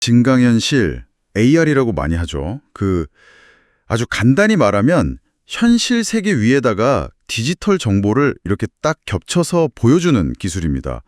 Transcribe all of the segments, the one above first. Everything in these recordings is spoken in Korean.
증강현실, AR이라고 많이 하죠. 아주 간단히 말하면 현실 세계 위에다가 디지털 정보를 이렇게 딱 겹쳐서 보여주는 기술입니다.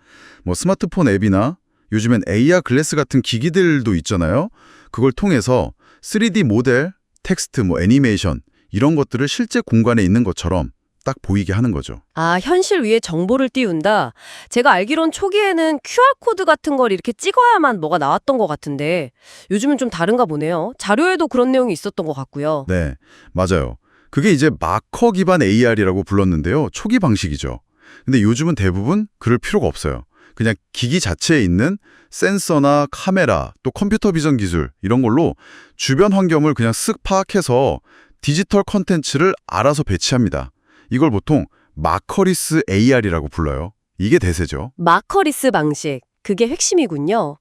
뭐 스마트폰 앱이나 요즘엔 AR 글래스 같은 기기들도 있잖아요. 그걸 통해서 3D 모델, 텍스트, 애니메이션 이런 것들을 실제 공간에 있는 것처럼 딱 보이게 하는 거죠. 아, 현실 위에 정보를 띄운다. 제가 알기론 초기에는 QR코드 같은 걸 이렇게 찍어야만 뭐가 나왔던 것 같은데 요즘은 좀 다른가 보네요. 자료에도 그런 내용이 있었던 것 같고요. 네, 맞아요. 그게 이제 마커 기반 AR이라고 불렀는데요. 초기 방식이죠. 근데 요즘은 대부분 그럴 필요가 없어요. 그냥 기기 자체에 있는 센서나 카메라, 또 컴퓨터 비전 기술 이런 걸로 주변 환경을 그냥 쓱 파악해서 디지털 컨텐츠를 알아서 배치합니다. 이걸 보통 마커리스 AR이라고 불러요. 이게 대세죠. 마커리스 방식. 그게 핵심이군요.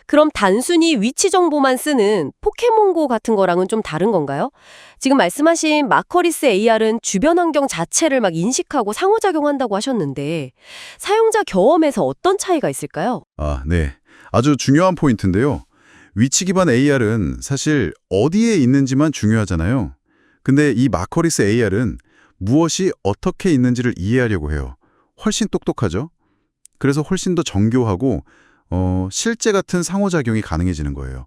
그럼 단순히 위치 정보만 쓰는 포켓몬고 같은 거랑은 좀 다른 건가요? 지금 말씀하신 마커리스 AR은 주변 환경 자체를 막 인식하고 상호작용한다고 하셨는데 사용자 경험에서 어떤 차이가 있을까요? 아, 네. 아주 중요한 포인트인데요. 위치 기반 AR은 사실 어디에 있는지만 중요하잖아요. 근데 이 마커리스 AR은 무엇이 어떻게 있는지를 이해하려고 해요. 훨씬 똑똑하죠? 그래서 훨씬 더 정교하고 실제 같은 상호작용이 가능해지는 거예요.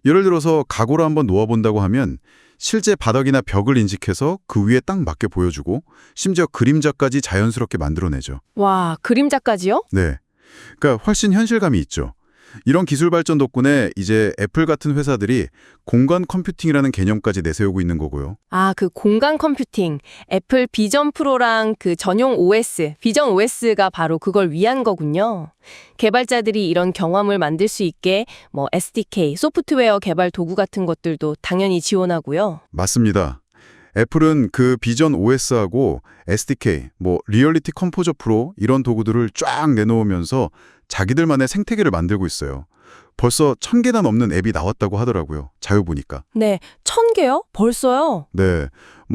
예를 들어서 가구를 한번 놓아본다고 하면 실제 바닥이나 벽을 인식해서 그 위에 딱 맞게 보여주고 심지어 그림자까지 자연스럽게 만들어내죠. 와, 그림자까지요? 네, 그러니까 훨씬 현실감이 있죠. 이런 기술 발전 덕분에 이제 애플 같은 회사들이 공간 컴퓨팅이라는 개념까지 내세우고 있는 거고요. 아, 그 공간 컴퓨팅, 애플 비전 프로랑 그 전용 OS, 비전 OS가 바로 그걸 위한 거군요. 개발자들이 이런 경험을 만들 수 있게 뭐 SDK, 소프트웨어 개발 도구 같은 것들도 당연히 지원하고요. 맞습니다. 애플은 그 비전 OS하고 SDK, 리얼리티 컴포저 프로 이런 도구들을 쫙 내놓으면서 자기들만의 생태계를 만들고 있어요. 벌써 1000개나 넘는 앱이 나왔다고 하더라고요. 자유 보니까. 네, 1000개요? 벌써요? 네,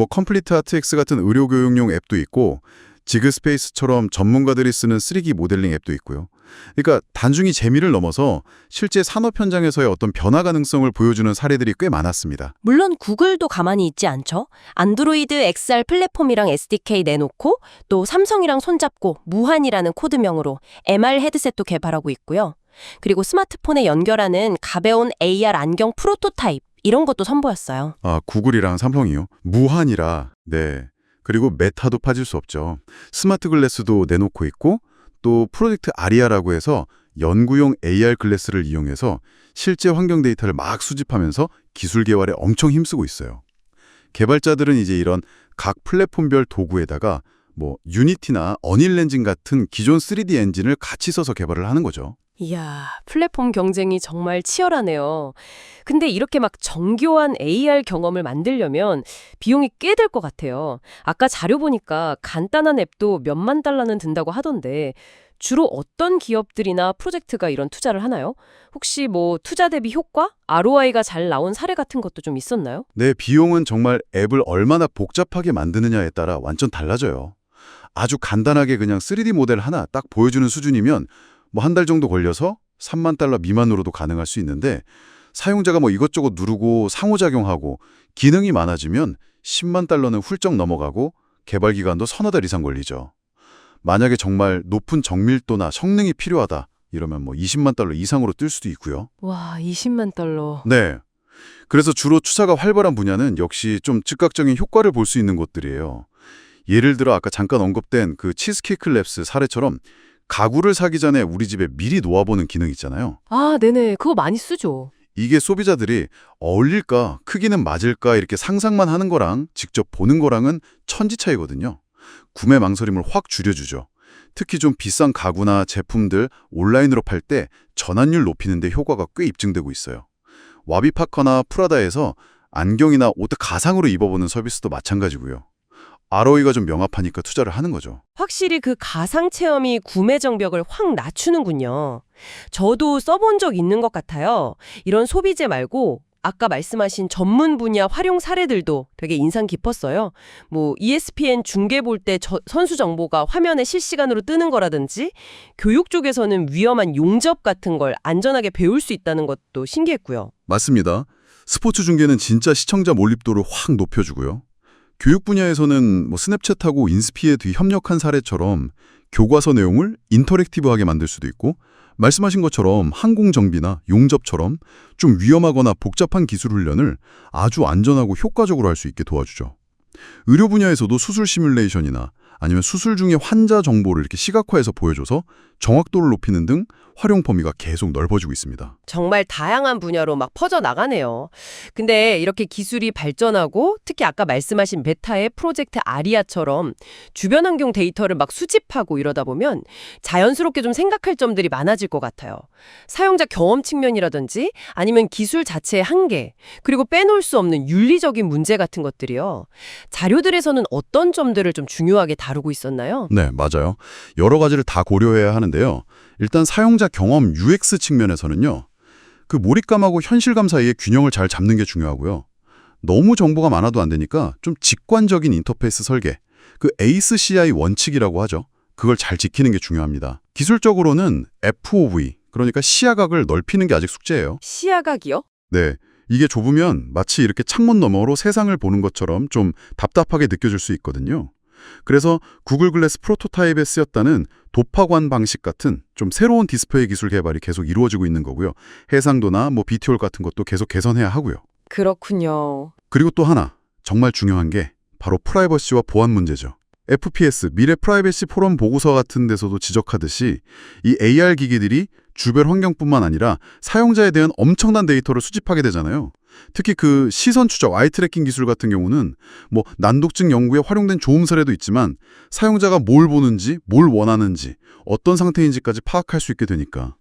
컴플리트 아트X 같은 의료 교육용 앱도 있고 지그스페이스처럼 전문가들이 쓰는 3D 모델링 앱도 있고요. 그러니까 단순히 재미를 넘어서 실제 산업 현장에서의 어떤 변화 가능성을 보여주는 사례들이 꽤 많았습니다. 물론 구글도 가만히 있지 않죠. 안드로이드 XR 플랫폼이랑 SDK 내놓고 또 삼성이랑 손잡고 무한이라는 코드명으로 MR 헤드셋도 개발하고 있고요. 그리고 스마트폰에 연결하는 가벼운 AR 안경 프로토타입 이런 것도 선보였어요. 아, 구글이랑 삼성이요? 무한이라. 네. 그리고 메타도 빠질 수 없죠. 스마트 글래스도 내놓고 있고 또 프로젝트 아리아라고 해서 연구용 AR 글래스를 이용해서 실제 환경 데이터를 막 수집하면서 기술 개발에 엄청 힘쓰고 있어요. 개발자들은 이제 이런 각 플랫폼별 도구에다가 유니티나 어닐 엔진 같은 기존 3D 엔진을 같이 써서 개발을 하는 거죠. 이야, 플랫폼 경쟁이 정말 치열하네요. 근데 이렇게 막 정교한 AR 경험을 만들려면 비용이 꽤 들 것 같아요. 아까 자료 보니까 간단한 앱도 몇만 달러는 든다고 하던데 주로 어떤 기업들이나 프로젝트가 이런 투자를 하나요? 혹시 투자 대비 효과? ROI가 잘 나온 사례 같은 것도 좀 있었나요? 네, 비용은 정말 앱을 얼마나 복잡하게 만드느냐에 따라 완전 달라져요. 아주 간단하게 그냥 3D 모델 하나 딱 보여주는 수준이면 한 달 정도 걸려서 3만 달러 미만으로도 가능할 수 있는데 사용자가 이것저것 누르고 상호작용하고 기능이 많아지면 10만 달러는 훌쩍 넘어가고 개발 기간도 서너 달 이상 걸리죠. 만약에 정말 높은 정밀도나 성능이 필요하다 이러면 20만 달러 이상으로 뛸 수도 있고요. 와, 20만 달러. 네. 그래서 주로 투자가 활발한 분야는 역시 좀 즉각적인 효과를 볼 수 있는 곳들이에요. 예를 들어 아까 잠깐 언급된 그 치즈케이크 랩스 사례처럼 가구를 사기 전에 우리 집에 미리 놓아보는 기능 있잖아요. 아, 네네. 그거 많이 쓰죠. 이게 소비자들이 어울릴까, 크기는 맞을까 이렇게 상상만 하는 거랑 직접 보는 거랑은 천지 차이거든요. 구매 망설임을 확 줄여주죠. 특히 좀 비싼 가구나 제품들 온라인으로 팔 때 전환율 높이는 데 효과가 꽤 입증되고 있어요. 와비파커나 프라다에서 안경이나 옷 가상으로 입어보는 서비스도 마찬가지고요. ROI가 좀 명확하니까 투자를 하는 거죠. 확실히 그 가상 체험이 구매 정벽을 확 낮추는군요. 저도 써본 적 있는 것 같아요. 이런 소비재 말고 아까 말씀하신 전문 분야 활용 사례들도 되게 인상 깊었어요. ESPN 중계 볼 때 선수 정보가 화면에 실시간으로 뜨는 거라든지 교육 쪽에서는 위험한 용접 같은 걸 안전하게 배울 수 있다는 것도 신기했고요. 맞습니다. 스포츠 중계는 진짜 시청자 몰입도를 확 높여주고요. 교육 분야에서는 스냅챗하고 인스피에 협력한 사례처럼 교과서 내용을 인터랙티브하게 만들 수도 있고, 말씀하신 것처럼 항공 정비나 용접처럼 좀 위험하거나 복잡한 기술 훈련을 아주 안전하고 효과적으로 할 수 있게 도와주죠. 의료 분야에서도 수술 시뮬레이션이나 아니면 수술 중에 환자 정보를 이렇게 시각화해서 보여줘서 정확도를 높이는 등 활용 범위가 계속 넓어지고 있습니다. 정말 다양한 분야로 막 퍼져나가네요. 근데 이렇게 기술이 발전하고 특히 아까 말씀하신 메타의 프로젝트 아리아처럼 주변 환경 데이터를 막 수집하고 이러다 보면 자연스럽게 좀 생각할 점들이 많아질 것 같아요. 사용자 경험 측면이라든지 아니면 기술 자체의 한계, 그리고 빼놓을 수 없는 윤리적인 문제 같은 것들이요. 자료들에서는 어떤 점들을 좀 중요하게 다루고 있었나요? 네, 맞아요. 여러 가지를 다 고려해야 하는데요. 일단 사용자 경험 UX 측면에서는요. 그 몰입감하고 현실감 사이의 균형을 잘 잡는 게 중요하고요. 너무 정보가 많아도 안 되니까 좀 직관적인 인터페이스 설계, 그 ACE 원칙이라고 하죠. 그걸 잘 지키는 게 중요합니다. 기술적으로는 FOV, 그러니까 시야각을 넓히는 게 아직 숙제예요. 시야각이요? 네, 이게 좁으면 마치 이렇게 창문 너머로 세상을 보는 것처럼 좀 답답하게 느껴질 수 있거든요. 그래서 구글 글래스 프로토타입에 쓰였다는 도파관 방식 같은 좀 새로운 디스플레이 기술 개발이 계속 이루어지고 있는 거고요. 해상도나 BTOL 같은 것도 계속 개선해야 하고요. 그렇군요. 그리고 또 하나 정말 중요한 게 바로 프라이버시와 보안 문제죠. FPS, 미래 프라이버시 포럼 보고서 같은 데서도 지적하듯이 이 AR 기기들이 주변 환경뿐만 아니라 사용자에 대한 엄청난 데이터를 수집하게 되잖아요. 특히 그 시선 추적, 아이 트래킹 기술 같은 경우는 난독증 연구에 활용된 좋은 사례도 있지만 사용자가 뭘 보는지, 뭘 원하는지, 어떤 상태인지까지 파악할 수 있게 되니까.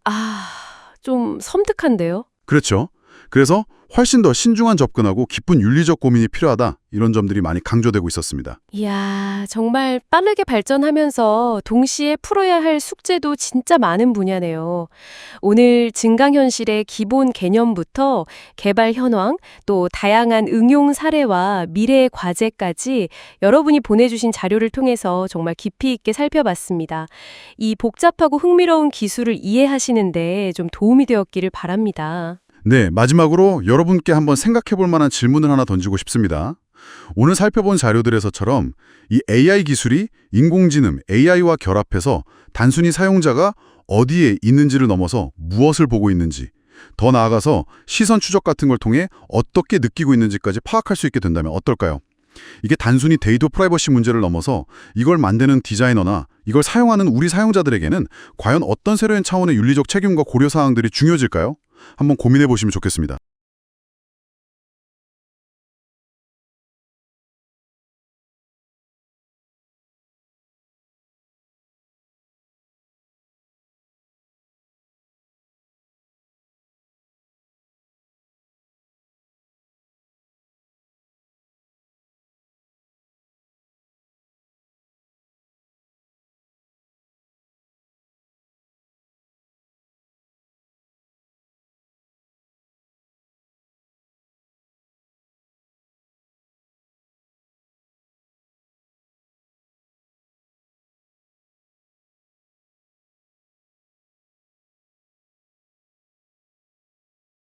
좀 섬뜩한데요? 그렇죠. 그래서 훨씬 더 신중한 접근하고 깊은 윤리적 고민이 필요하다. 이런 점들이 많이 강조되고 있었습니다. 이야, 정말 빠르게 발전하면서 동시에 풀어야 할 숙제도 진짜 많은 분야네요. 오늘 증강현실의 기본 개념부터 개발 현황, 또 다양한 응용 사례와 미래의 과제까지 여러분이 보내주신 자료를 통해서 정말 깊이 있게 살펴봤습니다. 이 복잡하고 흥미로운 기술을 이해하시는데 좀 도움이 되었기를 바랍니다. 네, 마지막으로 여러분께 한번 생각해 볼 만한 질문을 하나 던지고 싶습니다. 오늘 살펴본 자료들에서처럼 이 AI 기술이 인공지능, AI와 결합해서 단순히 사용자가 어디에 있는지를 넘어서 무엇을 보고 있는지, 더 나아가서 시선 추적 같은 걸 통해 어떻게 느끼고 있는지까지 파악할 수 있게 된다면 어떨까요? 이게 단순히 데이터 프라이버시 문제를 넘어서 이걸 만드는 디자이너나 이걸 사용하는 우리 사용자들에게는 과연 어떤 새로운 차원의 윤리적 책임과 고려사항들이 중요해질까요? 한번 고민해 보시면 좋겠습니다.